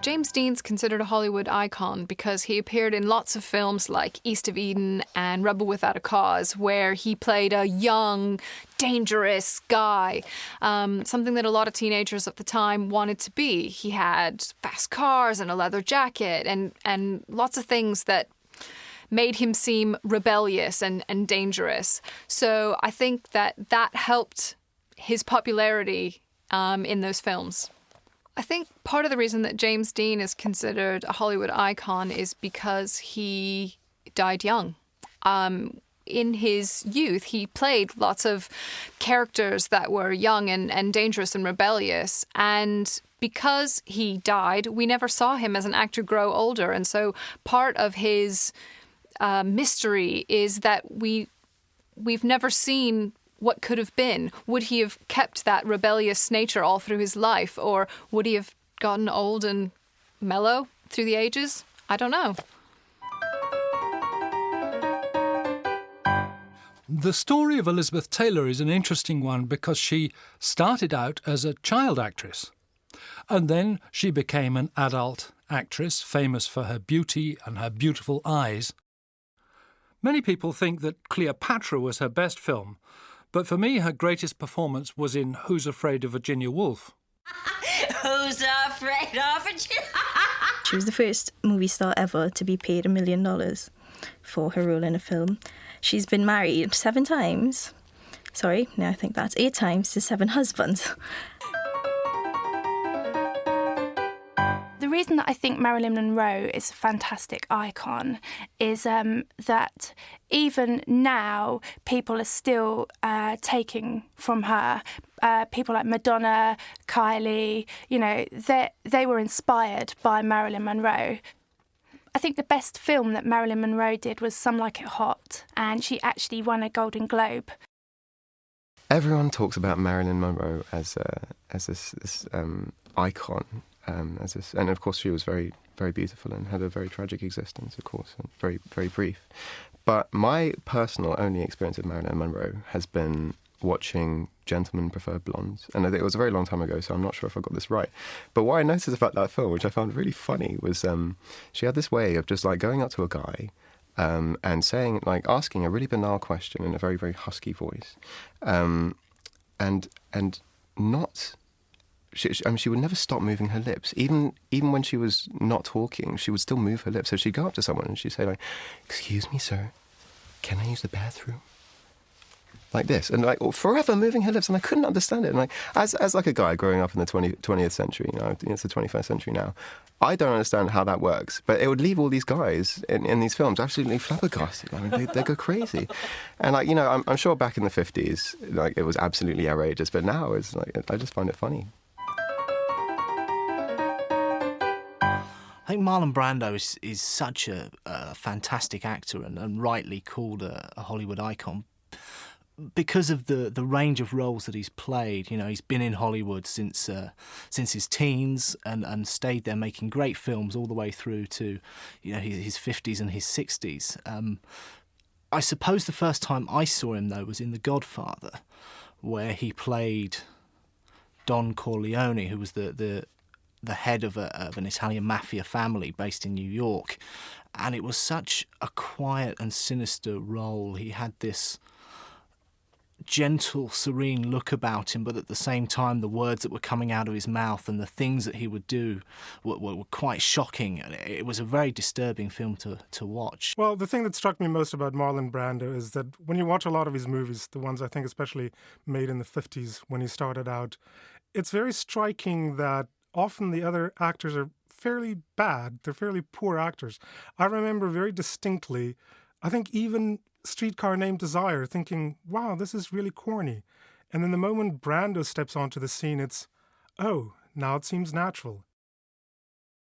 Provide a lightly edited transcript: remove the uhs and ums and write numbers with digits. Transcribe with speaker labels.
Speaker 1: James Dean's considered a Hollywood icon because he appeared in lots of films like East of Eden and Rebel Without a Cause, where he played a young, dangerous guy, something that a lot of teenagers at the time wanted to be. He had fast cars and a leather jacket and lots of things that made him seem rebellious and dangerous. So I think that helped his popularity in those films. I think part of the reason that James Dean is considered a Hollywood icon is because he died young. In his youth, he played lots of characters that were young and dangerous and rebellious. And because he died, we never saw him as an actor grow older. And so part of his mystery is that we've never seen what could have been. Would he have kept that rebellious nature all through his life, or would he have gotten old and mellow through the ages? I don't know.
Speaker 2: The story of Elizabeth Taylor is an interesting one because she started out as a child actress, and then she became an adult actress, famous for her beauty and her beautiful eyes. Many people think that Cleopatra was her best film, but for me, her greatest performance was in Who's Afraid of Virginia Woolf.
Speaker 3: Who's afraid of Virginia?
Speaker 4: She was the first movie star ever to be paid $1 million for her role in a film. She's been married 7 times. Sorry, no, I think that's 8 times to 7 husbands.
Speaker 5: The reason that I think Marilyn Monroe is a fantastic icon is that even now people are still taking from her. People like Madonna, Kylie, you know, they were inspired by Marilyn Monroe. I think the best film that Marilyn Monroe did was Some Like It Hot, and she actually won a Golden Globe.
Speaker 6: Everyone talks about Marilyn Monroe as this icon. And of course she was very, very beautiful and had a very tragic existence, of course, and very, very brief. But my personal only experience of Marilyn Monroe has been watching Gentlemen Prefer Blondes. And I think it was a very long time ago, so I'm not sure if I got this right. But what I noticed about that film, which I found really funny, was she had this way of just like going up to a guy and saying, like, asking a really banal question in a very, very husky voice. And not... She would never stop moving her lips. Even when she was not talking, she would still move her lips. So she'd go up to someone and she'd say, like, "Excuse me, sir, can I use the bathroom?" Like this. And, like, forever moving her lips. And I couldn't understand it. And, like, as like a guy growing up in the 20th century, you know, it's the 21st century now, I don't understand how that works. But it would leave all these guys in these films absolutely flabbergasted. I mean, they go crazy. And, like, you know, I'm sure back in the 50s, like, it was absolutely outrageous. But now it's like, I just find it funny.
Speaker 7: I think Marlon Brando is such a fantastic actor and rightly called a Hollywood icon because of the range of roles that he's played. You know, he's been in Hollywood since his teens and stayed there making great films all the way through to, you know, his 50s and his 60s. I suppose the first time I saw him, though, was in The Godfather, where he played Don Corleone, who was the head of an Italian mafia family based in New York. And it was such a quiet and sinister role. He had this gentle, serene look about him, but at the same time, the words that were coming out of his mouth and the things that he would do were quite shocking. It was a very disturbing film to watch.
Speaker 8: Well, the thing that struck me most about Marlon Brando is that when you watch a lot of his movies, the ones I think especially made in the 50s when he started out, it's very striking that often the other actors are fairly bad. They're fairly poor actors. I remember very distinctly, I think even Streetcar Named Desire, thinking, wow, this is really corny. And then the moment Brando steps onto the scene, it's, oh, now it seems natural.